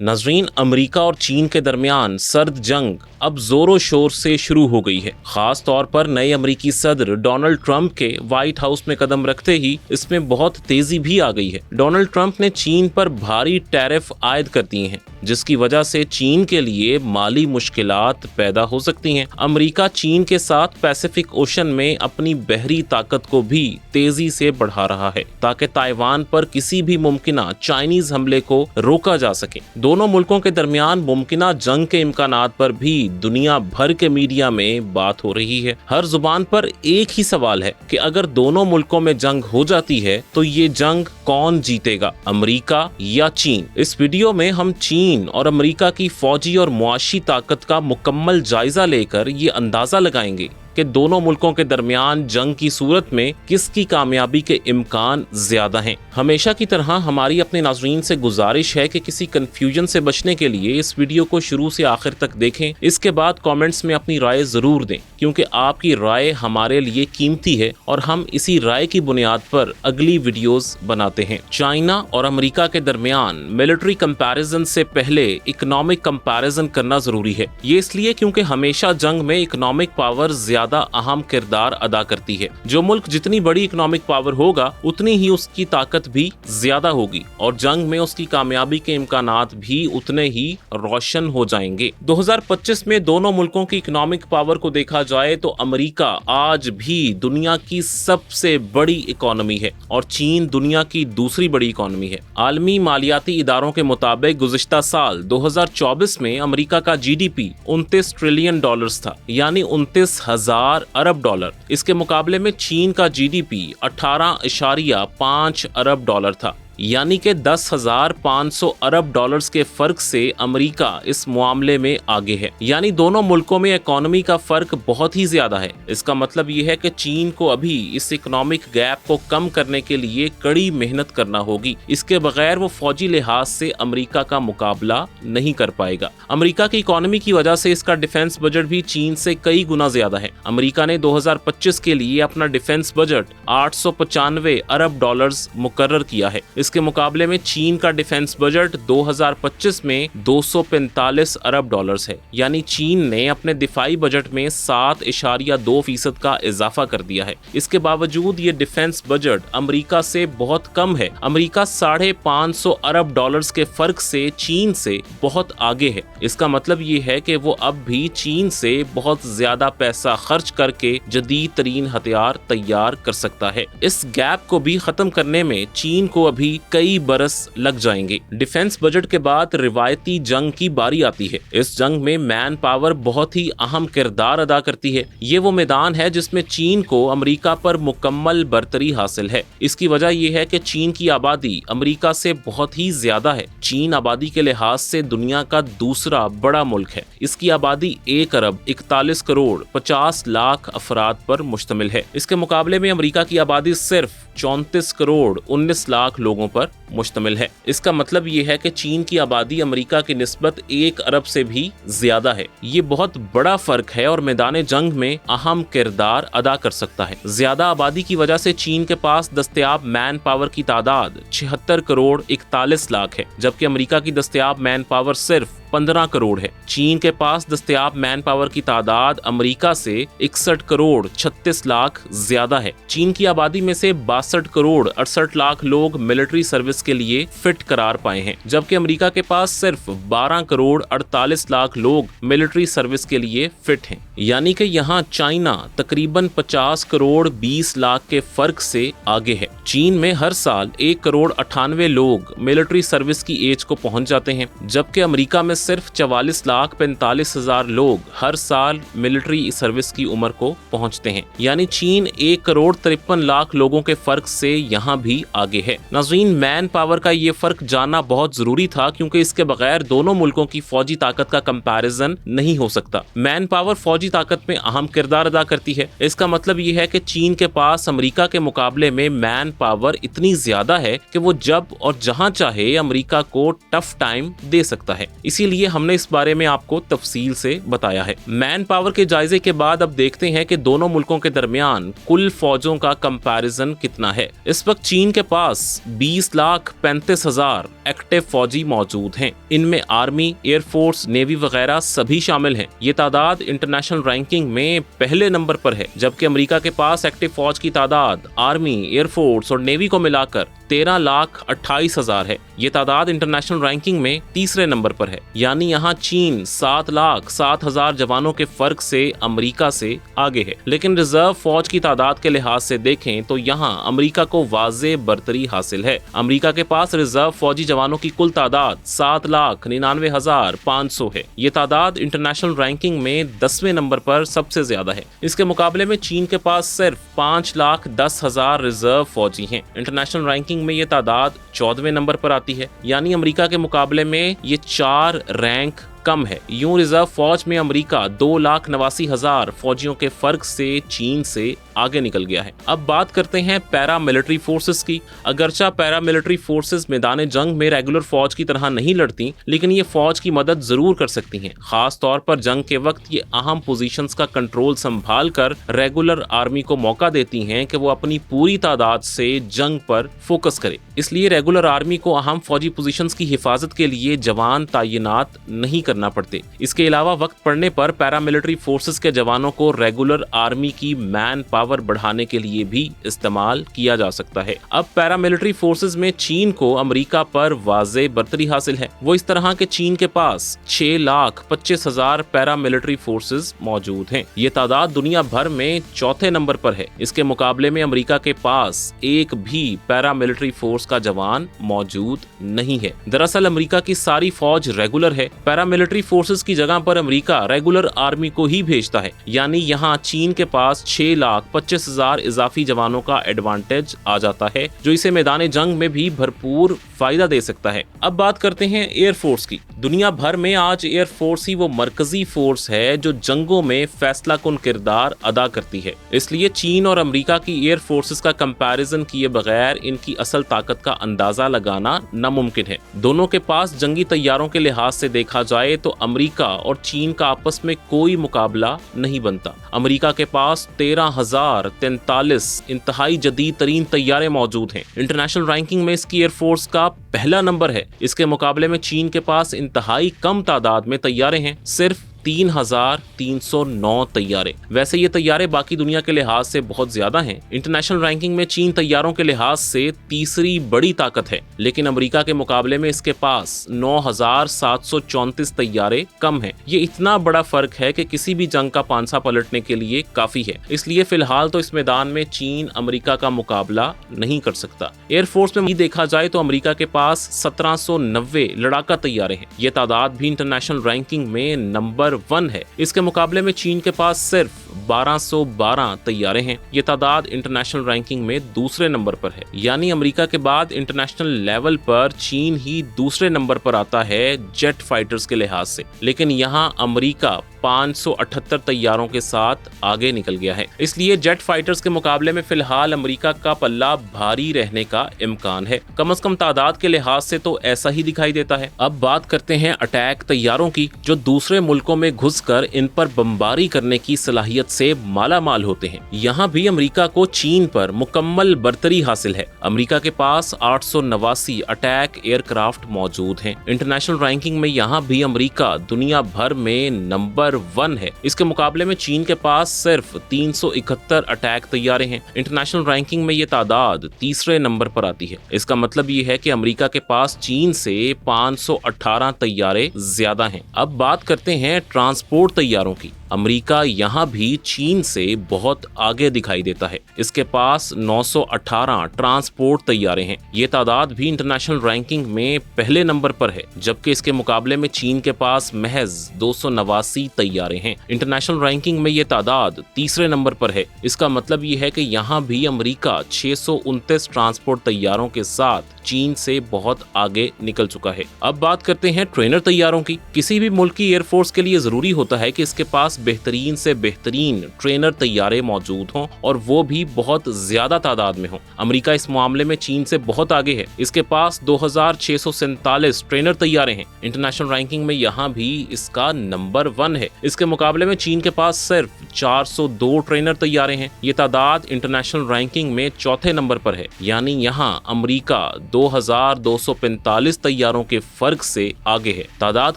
नाज़रीन, अमेरिका और चीन के दरमियान सर्द जंग अब जोरों शोर से शुरू हो गई है। खास तौर पर नए अमेरिकी सदर डोनाल्ड ट्रंप के व्हाइट हाउस में कदम रखते ही इसमें बहुत तेजी भी आ गई है। डोनाल्ड ट्रंप ने चीन पर भारी टैरिफ आयद कर दिए हैं, जिसकी वजह से चीन के लिए माली मुश्किलात पैदा हो सकती हैं। अमेरिका चीन के साथ पैसिफिक ओशन में अपनी बहरी ताकत को भी तेजी से बढ़ा रहा है, ताकि ताइवान पर किसी भी मुमकिना चाइनीज हमले को रोका जा सके। दोनों मुल्कों के दरमियान मुमकिना जंग के इम्कानात पर भी दुनिया भर के मीडिया में बात हो रही है। हर जुबान पर एक ही सवाल है कि अगर दोनों मुल्कों में जंग हो जाती है तो ये जंग कौन जीतेगा, अमेरिका या चीन? इस वीडियो में हम चीन और अमेरिका की फौजी और मुआशी ताकत का मुकम्मल जायजा लेकर ये अंदाजा लगाएंगे कि दोनों मुल्कों के दरमियान जंग की सूरत में किसकी कामयाबी के इम्कान ज्यादा हैं। हमेशा की तरह हमारी अपने नाज़रीन से गुजारिश है कि किसी कंफ्यूजन से बचने के लिए इस वीडियो को शुरू से आखिर तक देखें। इसके बाद कमेंट्स में अपनी राय जरूर दें, क्योंकि आपकी राय हमारे लिए कीमती है और हम इसी राय की बुनियाद पर अगली वीडियोस बनाते हैं। चाइना और अमेरिका के दरमियान मिलिट्री कंपैरिजन से पहले इकोनॉमिक कंपैरिजन करना जरूरी है। ये इसलिए क्योंकि हमेशा जंग में इकोनॉमिक पावर ज्यादा अहम किरदार अदा करती है। जो मुल्क जितनी बड़ी इकोनॉमिक पावर होगा उतनी ही उसकी ताकत भी ज्यादा होगी और जंग में उसकी कामयाबी के इम्कानात भी उतने ही रोशन हो जाएंगे। 2025 में दोनों मुल्कों की इकोनॉमिक पावर को देखा जाए तो अमेरिका आज भी दुनिया की सबसे बड़ी इकोनॉमी है और चीन दुनिया की दूसरी बड़ी इकोनॉमी है। आलमी मालियाती इदारों के मुताबिक गुज़िश्ता साल 2024 में अमेरिका का जीडीपी 29 ट्रिलियन डॉलर्स था, यानी 29,000 अरब डॉलर। इसके मुकाबले में चीन का जीडीपी 18.5 अरब डॉलर था, यानी कि 10,500 अरब डॉलर्स के फर्क से अमेरिका इस मामले में आगे है। यानी दोनों मुल्कों में इकोनॉमी का फर्क बहुत ही ज्यादा है। इसका मतलब ये है कि चीन को अभी इस इकोनॉमिक गैप को कम करने के लिए कड़ी मेहनत करना होगी। इसके बगैर वो फौजी लिहाज से अमेरिका का मुकाबला नहीं कर पाएगा। अमेरिका की इकोनॉमी की वजह से इसका डिफेंस बजट भी चीन से कई गुना ज्यादा है। अमेरिका ने 2025 के लिए अपना डिफेंस बजट 895 अरब डॉलर्स मुकर्रर किया है। इसके मुकाबले में चीन का डिफेंस बजट 2025 में 245 अरब डॉलर्स है। यानी चीन ने अपने दिफाई बजट में 7.2% का इजाफा कर दिया है। इसके बावजूद ये डिफेंस बजट अमेरिका से बहुत कम है। अमेरिका 550 अरब डॉलर्स के फर्क से चीन से बहुत आगे है। इसका मतलब ये है कि वो अब भी चीन से बहुत ज्यादा पैसा खर्च करके जदीद तरीन हथियार तैयार कर सकता है। इस गैप को भी खत्म करने में चीन को अभी कई बरस लग जाएंगे। डिफेंस बजट के बाद रिवायती जंग की बारी आती है। इस जंग में मैन पावर बहुत ही अहम किरदार अदा करती है। ये वो मैदान है जिसमें चीन को अमेरिका पर मुकम्मल बर्तरी हासिल है। इसकी वजह यह है कि चीन की आबादी अमेरिका से बहुत ही ज्यादा है। चीन आबादी के लिहाज से दुनिया का दूसरा बड़ा मुल्क है। इसकी आबादी 1 अरब 41 करोड़ 50 लाख अफराद पर मुश्तमिल है। इसके मुकाबले में अमेरिका की आबादी सिर्फ 34 करोड़ 19 लाख लोगों पर मुश्तमिल है। इसका मतलब ये है कि चीन की आबादी अमेरिका की निस्बत 1 अरब से भी ज्यादा है। ये बहुत बड़ा फर्क है और मैदान जंग में अहम किरदार अदा कर सकता है। ज्यादा आबादी की वजह से चीन के पास दस्तयाब मैन पावर की तादाद 76 करोड़ 41 लाख है, जबकि अमेरिका की दस्तयाब मैन पावर सिर्फ 15 करोड़ है। चीन के पास दस्तयाब मैन पावर की तादाद अमेरिका से 61 करोड़ 36 लाख ज्यादा है। चीन की आबादी में से 62 करोड़ 68 लाख लोग मिलिट्री सर्विस के लिए फिट करार पाए हैं, जबकि अमेरिका के पास सिर्फ 12 करोड़ 48 लाख लोग मिलिट्री सर्विस के लिए फिट हैं। यानी कि यहाँ चाइना तकरीबन 50 करोड़ 20 लाख के फर्क से आगे है। चीन में हर साल 1 करोड़ 98 लोग मिलिट्री सर्विस की एज को पहुंच जाते हैं, जबकि अमेरिका में सिर्फ 44 लाख 45 हजार लोग हर साल मिलिट्री सर्विस की उम्र को पहुंचते हैं। यानी चीन 1 करोड़ 53 लाख लोगों के फर्क से यहाँ भी आगे है। नाज़रीन, मैन पावर का ये फर्क जानना बहुत जरूरी था, क्योंकि इसके बगैर दोनों मुल्कों की फौजी ताकत का कंपैरिजन नहीं हो सकता। मैन पावर फौजी ताकत में अहम किरदार अदा करती है। इसका मतलब ये है कि चीन के पास अमेरिका के मुकाबले में मैन पावर इतनी ज्यादा है कि वो जब और जहां चाहे अमेरिका को टफ टाइम दे सकता है। इसीलिए लिए हमने इस बारे में आपको तफसील से बताया है। मैन पावर के जायजे के बाद अब देखते हैं कि दोनों मुल्कों के दरमियान कुल फौजों का कंपैरिजन कितना है। इस वक्त चीन के पास 20,35,000 एक्टिव फौजी मौजूद हैं। इनमें आर्मी, एयरफोर्स, नेवी वगैरह सभी शामिल हैं। ये तादाद इंटरनेशनल रैंकिंग में पहले नंबर पर है, जबकि अमेरिका के पास एक्टिव फौज की तादाद आर्मी, एयरफोर्स और नेवी को मिलाकर 13,28,000 है। ये तादाद इंटरनेशनल रैंकिंग में तीसरे नंबर पर है, यानी यहाँ चीन 7,07,000 जवानों के फर्क से अमेरिका से आगे है। लेकिन रिजर्व फौज की तादाद के लिहाज से देखें तो यहाँ अमेरिका को वाज़े बरतरी हासिल है। अमेरिका के पास रिजर्व फौजी जवानों की कुल तादाद 7,99,500 है। ये तादाद इंटरनेशनल रैंकिंग में 10वें नंबर पर सबसे ज्यादा है। इसके मुकाबले में चीन के पास सिर्फ 5,10,000 रिजर्व फौजी हैं। इंटरनेशनल रैंकिंग में ये तादाद 14वें नंबर पर आती है, यानी अमेरिका के मुकाबले में ये 4 रैंक कम है। यूं रिजर्व फौज में अमेरिका 2,89,000 फौजियों के फर्क से चीन से आगे निकल गया है। अब बात करते हैं पैरा मिलिट्री फोर्सेस की। अगरचा पैरा मिलिट्री फोर्सेस मैदान जंग में रेगुलर फौज की तरह नहीं लड़ती, लेकिन ये फौज की मदद जरूर कर सकती हैं। खास तौर पर जंग के वक्त ये अहम पोजीशंस का कंट्रोल संभाल कर रेगुलर आर्मी को मौका देती हैं कि वो अपनी पूरी तादाद से जंग पर फोकस करे। इसलिए रेगुलर आर्मी को अहम फौजी पोजीशंस की हिफाजत के लिए जवान तैनात नहीं करना पड़ते। इसके अलावा वक्त पड़ने पर पैरामिलिट्री फोर्सेस के जवानों को रेगुलर आर्मी की मैन पावर बढ़ाने के लिए भी इस्तेमाल किया जा सकता है। अब पैरामिलिट्री फोर्सेस में चीन को अमेरिका पर वाज़े बरतरी हासिल है। वो इस तरह के चीन के पास 6,25,000 पैरामिलिट्री फोर्सेस मौजूद हैं। ये तादाद दुनिया भर में चौथे नंबर पर है। इसके मुकाबले में अमेरिका के पास एक भी पैरामिलिट्री फोर्स का जवान मौजूद नहीं है। दरअसल अमेरिका की सारी फौज रेगुलर है। पैरामिलिट्री फोर्सेस की जगह पर अमेरिका रेगुलर आर्मी को ही भेजता है, यानी यहाँ चीन के पास 6,25,000 इजाफी जवानों का एडवांटेज आ जाता है, जो इसे मैदान जंग में भी भरपूर फायदा दे सकता है। अब बात करते हैं एयरफोर्स की। दुनिया भर में आज एयरफोर्स ही वो मरकजी फोर्स है जो जंगों में फैसला कुन किरदार अदा करती है। इसलिए चीन और अमेरिका की एयरफोर्सेस का कंपैरिजन किए बगैर इनकी असल ताकत का अंदाजा लगाना नामुमकिन है। दोनों के पास जंगी तैयारों के लिहाज से देखा जाए तो अमेरिका और चीन का आपस में कोई मुकाबला नहीं बनता। अमेरिका के पास 13,043 इंतहाई जदीद तरीन तैयारे मौजूद हैं। इंटरनेशनल रैंकिंग में इसकी एयरफोर्स का पहला नंबर है। इसके मुकाबले में चीन के पास इंतहाई कम तादाद में तैयारे हैं, सिर्फ 3,309 तैयारे। वैसे ये तैयारे बाकी दुनिया के लिहाज से बहुत ज्यादा हैं। इंटरनेशनल रैंकिंग में चीन तैयारों के लिहाज से तीसरी बड़ी ताकत है, लेकिन अमेरिका के मुकाबले में इसके पास 9,734 तैयारे कम हैं। ये इतना बड़ा फर्क है कि किसी भी जंग का पांसा पलटने के लिए काफी है। इसलिए फिलहाल तो इस मैदान में चीन अमेरिका का मुकाबला नहीं कर सकता। एयरफोर्स में देखा जाए तो अमेरिका के पास 1790 लड़ाका तैयारे हैं। ये तादाद भी इंटरनेशनल रैंकिंग में नंबर 1 है। इसके मुकाबले में चीन के पास सिर्फ 1212 तैयारे हैं। ये तादाद इंटरनेशनल रैंकिंग में दूसरे नंबर पर है, यानी अमेरिका के बाद इंटरनेशनल लेवल पर चीन ही दूसरे नंबर पर आता है जेट फाइटर्स के लिहाज से। लेकिन यहाँ अमेरिका 578 तैयारों के साथ आगे निकल गया है। इसलिए जेट फाइटर्स के मुकाबले में फिलहाल अमेरिका का पल्ला भारी रहने का इम्कान है। कम से कम तादाद के लिहाज से तो ऐसा ही दिखाई देता है। अब बात करते हैं अटैक तैयारों की, जो दूसरे मुल्कों में घुसकर इन पर बमबारी करने की सलाहियत से माला माल होते हैं। यहाँ भी अमेरिका को चीन पर मुकम्मल बरतरी हासिल है। अमेरिका के पास 889 अटैक एयरक्राफ्ट मौजूद हैं। इंटरनेशनल रैंकिंग में यहाँ भी अमेरिका दुनिया भर में नंबर 1 है। इसके मुकाबले में चीन के पास सिर्फ 371 अटैक तैयारे हैं। इंटरनेशनल रैंकिंग में ये तादाद तीसरे नंबर पर आती है। इसका मतलब ये है कि अमेरिका के पास चीन से 518 तैयारे ज्यादा हैं। अब बात करते हैं ट्रांसपोर्ट तैयारों की। अमेरिका यहाँ भी चीन से बहुत आगे दिखाई देता है। इसके पास 918 ट्रांसपोर्ट तैयारे हैं। ये तादाद भी इंटरनेशनल रैंकिंग में पहले नंबर पर है, जबकि इसके मुकाबले में चीन के पास महज 289 तैयारे हैं। इंटरनेशनल रैंकिंग में ये तादाद तीसरे नंबर पर है। इसका मतलब ये है कि यहाँ भी अमेरिका 629 ट्रांसपोर्ट तैयारों के साथ चीन से बहुत आगे निकल चुका है। अब बात करते हैं ट्रेनर तैयारों की। किसी भी मुल्क की एयरफोर्स के लिए जरूरी होता है कि इसके पास बेहतरीन से बेहतरीन ट्रेनर तैयारे मौजूद हों और वो भी बहुत ज्यादा तादाद में हों। अमेरिका इस मामले में चीन से बहुत आगे है। इसके पास 2647 ट्रेनर तैयारे हैं। इंटरनेशनल रैंकिंग में यहाँ भी इसका नंबर 1 है। इसके मुकाबले में चीन के पास सिर्फ 402 ट्रेनर तैयारे हैं। ये तादाद इंटरनेशनल रैंकिंग में चौथे नंबर पर है, यानी यहाँ अमेरिका 2245 तैयारों के फर्क से आगे है। तादाद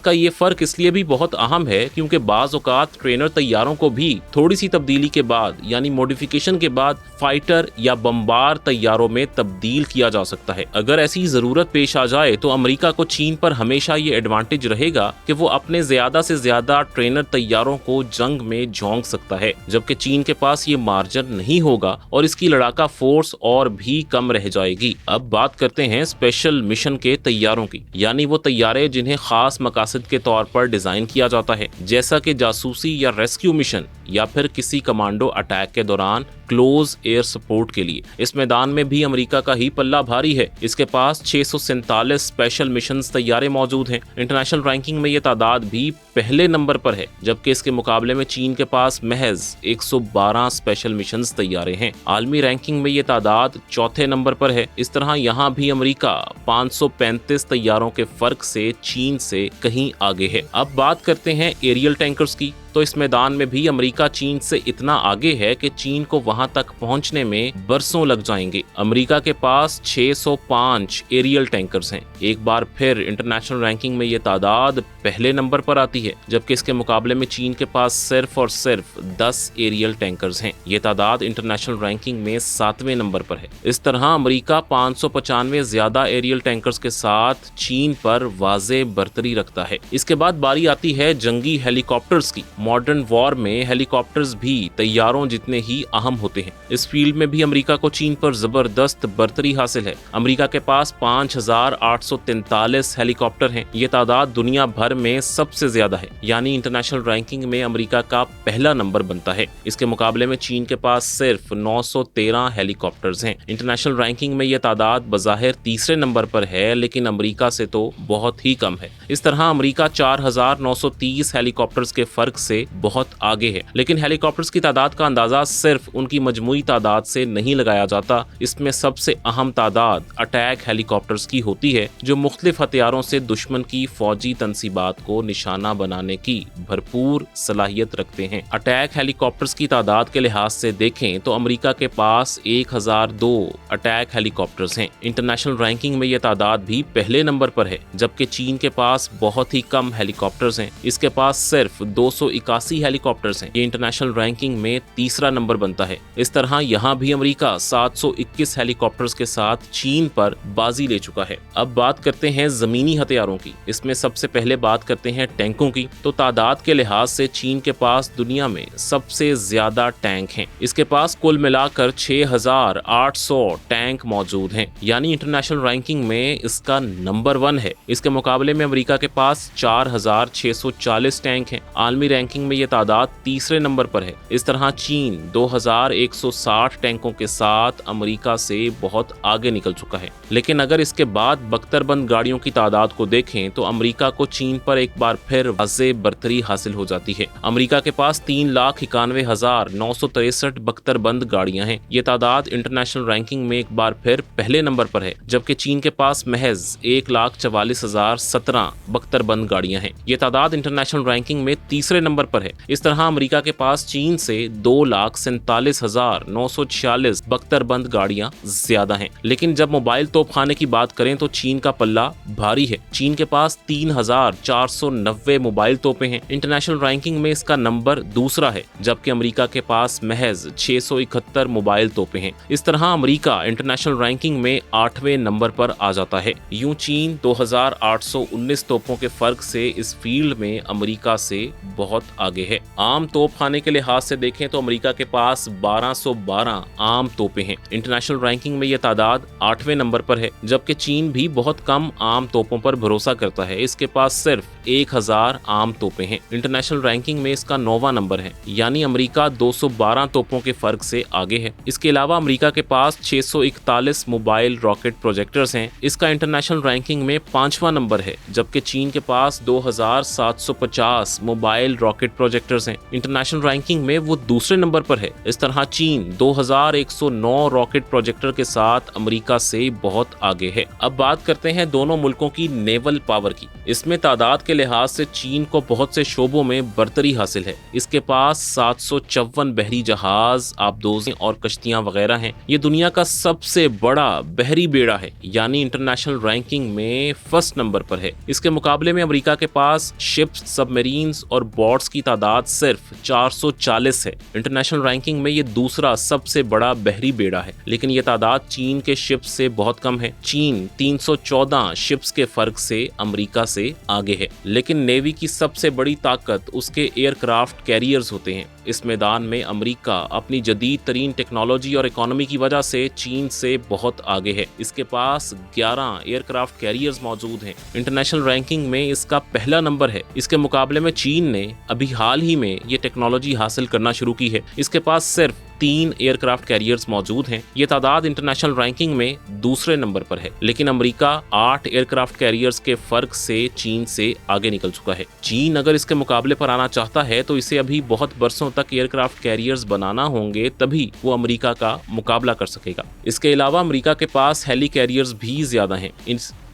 का ये फर्क इसलिए भी बहुत अहम है क्योंकि बाज़ औक़ात ट्रेनर तैयारों को भी थोड़ी सी तब्दीली के बाद यानी मॉडिफिकेशन के बाद फाइटर या बमबार तैयारों में तब्दील किया जा सकता है। अगर ऐसी जरूरत पेश आ जाए तो अमेरिका को चीन पर हमेशा ये एडवांटेज रहेगा कि वो अपने ज्यादा से ज्यादा ट्रेनर तैयारों को जंग में झोंक सकता है, जबकि चीन के पास ये मार्जिन नहीं होगा और इसकी लड़ाका फोर्स और भी कम रह जाएगी। अब बात करते हैं स्पेशल मिशन के तैयारों की, यानी वो तैयारे जिन्हें खास मकासद के तौर पर डिजाइन किया जाता है, जैसा कि जासूसी या रेस्क्यू मिशन या फिर किसी कमांडो अटैक के दौरान क्लोज एयर सपोर्ट के लिए। इस मैदान में भी अमेरिका का ही पल्ला भारी है। इसके पास 647 स्पेशल मिशंस तैयारे मौजूद हैं। इंटरनेशनल रैंकिंग में ये तादाद भी पहले नंबर पर है, जबकि इसके मुकाबले में चीन के पास महज 112 स्पेशल मिशंस तैयारे हैं। आलमी रैंकिंग में ये तादाद चौथे नंबर पर है। इस तरह यहाँ भी अमेरिका 535 तैयारों के फर्क से चीन से कहीं आगे है। अब बात करते हैं एरियल टैंकर्स की। तो इस मैदान में भी अमेरिका चीन से इतना आगे है कि चीन को वहां तक पहुंचने में बरसों लग जाएंगे। अमेरिका के पास 605 एरियल टैंकर्स हैं। एक बार फिर इंटरनेशनल रैंकिंग में ये तादाद पहले नंबर पर आती है, जबकि इसके मुकाबले में चीन के पास सिर्फ और सिर्फ 10 एरियल टैंकर्स हैं। ये तादाद इंटरनेशनल रैंकिंग में 7वें नंबर पर है। इस तरह अमेरिका 595 ज्यादा एरियल टैंकर्स के साथ चीन पर वाज़े बर्तरी रखता है। इसके बाद बारी आती है जंगी हेलीकॉप्टर्स की। मॉडर्न वॉर में हेलीकॉप्टर्स भी तैयारों जितने ही अहम होते हैं। इस फील्ड में भी अमेरिका को चीन पर जबरदस्त बर्तरी हासिल है। अमेरिका के पास 5843 हेलीकॉप्टर हैं। ये तादाद दुनिया भर में सबसे ज्यादा है, यानी इंटरनेशनल रैंकिंग में अमेरिका का पहला नंबर बनता है। इसके मुकाबले में चीन के पास सिर्फ 913 हेलीकॉप्टर्स हैं। इंटरनेशनल रैंकिंग में यह तादाद बज़ाहिर तीसरे नंबर पर है, लेकिन अमेरिका से तो बहुत ही कम है। इस तरह अमेरिका 4930 हेलीकॉप्टर्स के फर्क से बहुत आगे है। लेकिन हेलीकॉप्टर्स की तादाद का अंदाजा सिर्फ उनकी मजमूई तादाद से नहीं लगाया जाता। इसमें सबसे अहम तादाद अटैक हेलीकॉप्टर्स की होती है, जो मुख्तलिफ हथियारों से दुश्मन की फौजी तनसीबात को निशाना बनाने की भरपूर सलाहियत रखते हैं। अटैक हेलीकॉप्टर्स की तादाद के लिहाज से देखें तो अमेरिका के पास 1002 अटैक हेलीकॉप्टर्स हैं। इंटरनेशनल रैंकिंग में यह तादाद भी पहले नंबर पर है, जबकि चीन के पास बहुत ही कम हेलीकॉप्टर्स हैं। इसके पास सिर्फ 281 हेलीकॉप्टर्स हैं। ये इंटरनेशनल रैंकिंग में तीसरा नंबर बनता है। इस तरह यहाँ भी अमेरिका 721 हेलीकॉप्टर्स के साथ चीन पर बाजी ले चुका है। अब बात करते हैं जमीनी हथियारों की। इसमें सबसे पहले बात करते हैं टैंकों की। तो तादाद के लिहाज से चीन के पास दुनिया में सबसे ज्यादा टैंक हैं। इसके पास कुल मिलाकर 6800 टैंक मौजूद हैं, यानी इंटरनेशनल रैंकिंग में इसका नंबर 1 है। इसके मुकाबले में अमेरिका के पास 4640 टैंक हैं। आलमी रैंकिंग में ये तादाद तीसरे नंबर पर है। इस तरह चीन 2160 टैंकों के साथ अमेरिका से बहुत आगे निकल चुका है। लेकिन अगर इसके बाद बख्तरबंद गाड़ियों की तादाद को देखें तो अमेरिका को चीन पर एक बार फिर वाज़े बर्तरी हासिल हो जाती है। अमेरिका के पास 3,91,963 बख्तरबंद गाड़ियां हैं। ये तादाद इंटरनेशनल रैंकिंग में एक बार फिर पहले नंबर पर है, जबकि चीन के पास महज 1,44,017 बख्तरबंद गाड़ियां हैं। ये तादाद इंटरनेशनल रैंकिंग में तीसरे नंबर पर है। इस तरह अमेरिका के पास चीन से 2,47,946 बख्तरबंद गाड़ियां ज्यादा हैं। लेकिन जब मोबाइल तोपखाने की बात करें तो चीन का पल्ला भारी है। चीन के पास 3,490 मोबाइल तोपें हैं। इंटरनेशनल रैंकिंग में इसका नंबर दूसरा है, जबकि अमेरिका के पास महज 671 मोबाइल तोपें हैं। इस तरह अमेरिका इंटरनेशनल रैंकिंग में 8वें नंबर पर आ जाता है। यूं चीन 2,819 तोपों के फर्क से इस फील्ड में अमेरिका से बहुत बहुत आगे है। आम तोप खाने के लिहाज से देखें तो अमेरिका के पास 1212 आम तोपें हैं। इंटरनेशनल रैंकिंग में यह तादाद 8वें नंबर पर है, जबकि चीन भी बहुत कम आम तोपों पर भरोसा करता है। इसके पास सिर्फ 1000 आम तोपें हैं। इंटरनेशनल रैंकिंग में इसका 9वां नंबर है, यानी अमेरिका 212 तोपों के फर्क से आगे है। इसके अलावा अमेरिका के पास 641 मोबाइल रॉकेट प्रोजेक्टर्स हैं। इसका इंटरनेशनल रैंकिंग में 5वां नंबर है, जबकि चीन के पास 2750 मोबाइल रॉकेट प्रोजेक्टर्स हैं। इंटरनेशनल रैंकिंग में वो दूसरे नंबर पर है। इस तरह चीन 2109 रॉकेट प्रोजेक्टर के साथ अमेरिका से बहुत आगे है। अब बात करते हैं दोनों मुल्कों की नेवल पावर की। इसमें तादाद के लिहाज से चीन को बहुत से शोबों में बरतरी हासिल है। इसके पास 754 बहरी जहाज, आबदोजें और कश्तियां वगैरह हैं। ये दुनिया का सबसे बड़ा बहरी बेड़ा है, यानी इंटरनेशनल रैंकिंग में फर्स्ट नंबर पर है। इसके मुकाबले में अमेरिका के पास शिप्स, सबमरीन्स और बोट्स की तादाद सिर्फ 440 है। इंटरनेशनल रैंकिंग में ये दूसरा सबसे बड़ा बहरी बेड़ा है, लेकिन ये तादाद चीन के शिप्स से बहुत कम है। चीन 314 शिप्स के फर्क से अमेरिका से आगे है। लेकिन नेवी की सबसे बड़ी ताकत उसके एयरक्राफ्ट कैरियर्स होते हैं। इस मैदान में अमेरिका अपनी जदीद तरीन टेक्नोलॉजी और इकोनॉमी की वजह से चीन से बहुत आगे है। इसके पास 11 एयरक्राफ्ट कैरियर्स मौजूद हैं। इंटरनेशनल रैंकिंग में इसका पहला नंबर है। इसके मुकाबले में चीन ने अभी हाल ही में ये टेक्नोलॉजी हासिल करना शुरू की है। इसके पास सिर्फ 3 एयरक्राफ्ट कैरियर्स मौजूद हैं। ये तादाद इंटरनेशनल रैंकिंग में दूसरे नंबर पर है, लेकिन अमेरिका 8 एयरक्राफ्ट कैरियर्स के फर्क से चीन से आगे निकल चुका है। चीन अगर इसके मुकाबले पर आना चाहता है तो इसे अभी बहुत बरसों तक एयरक्राफ्ट कैरियर्स बनाना होंगे, तभी वो अमेरिका का मुकाबला कर सकेगा। इसके अलावा अमेरिका के पास हेली कैरियर्स भी ज्यादा हैं।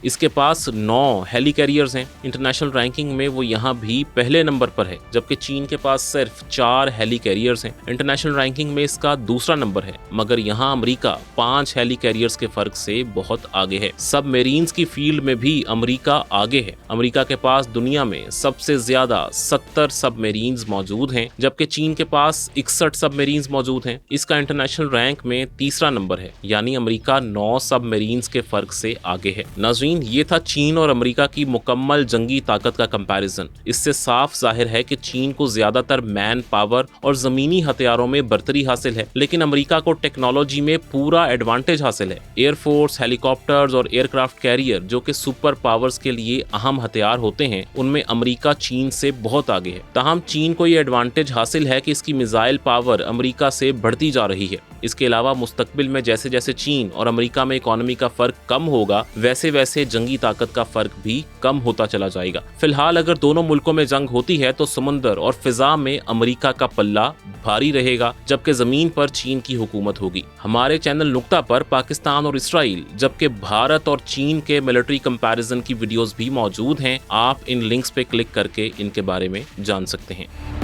इसके पास 9 हेली कैरियर्स हैं। इंटरनेशनल रैंकिंग में वो यहाँ भी पहले नंबर पर है, जबकि चीन के पास सिर्फ 4 हेली कैरियर्स हैं। इंटरनेशनल रैंकिंग में इसका दूसरा नंबर है, मगर यहाँ अमेरिका 5 हेली कैरियर्स के फर्क से बहुत आगे है। सबमरीन्स की फील्ड में भी अमेरिका आगे है। अमेरिका के पास दुनिया में सबसे ज्यादा 70 सबमरीन्स मौजूद हैं, जबकि चीन के पास 61 सबमरीन्स मौजूद हैं। इसका इंटरनेशनल रैंक में तीसरा नंबर है, यानी अमेरिका 9 सबमरीन्स के फर्क से आगे है। नाज़रीन, ये था चीन और अमेरिका की मुकम्मल जंगी ताकत का कंपैरिजन। इससे साफ जाहिर है कि चीन को ज्यादातर मैन पावर और जमीनी हथियारों में बरतरी हासिल है, लेकिन अमेरिका को टेक्नोलॉजी में पूरा एडवांटेज हासिल है। एयरफोर्स, हेलीकॉप्टर्स और एयरक्राफ्ट कैरियर, जो कि सुपर पावर्स के लिए अहम हथियार होते हैं, उनमें अमेरिका चीन से बहुत आगे है। ताहम चीन को ये एडवांटेज हासिल है कि इसकी मिसाइल पावर अमेरिका से बढ़ती जा रही है। इसके अलावा मुस्तकबिल में जैसे जैसे चीन और अमेरिका में इकोनॉमी का फर्क कम होगा, वैसे वैसे जंगी ताकत का फर्क भी कम होता चला जाएगा। फिलहाल अगर दोनों मुल्कों में जंग होती है तो समुंदर और फिजा में अमेरिका का पल्ला भारी रहेगा, जबकि जमीन पर चीन की हुकूमत होगी। हमारे चैनल नुक्ता पर पाकिस्तान और इसराइल, जबकि भारत और चीन के मिलिट्री कंपैरिजन की वीडियोस भी मौजूद हैं। आप इन लिंक्स पे क्लिक करके इनके बारे में जान सकते हैं।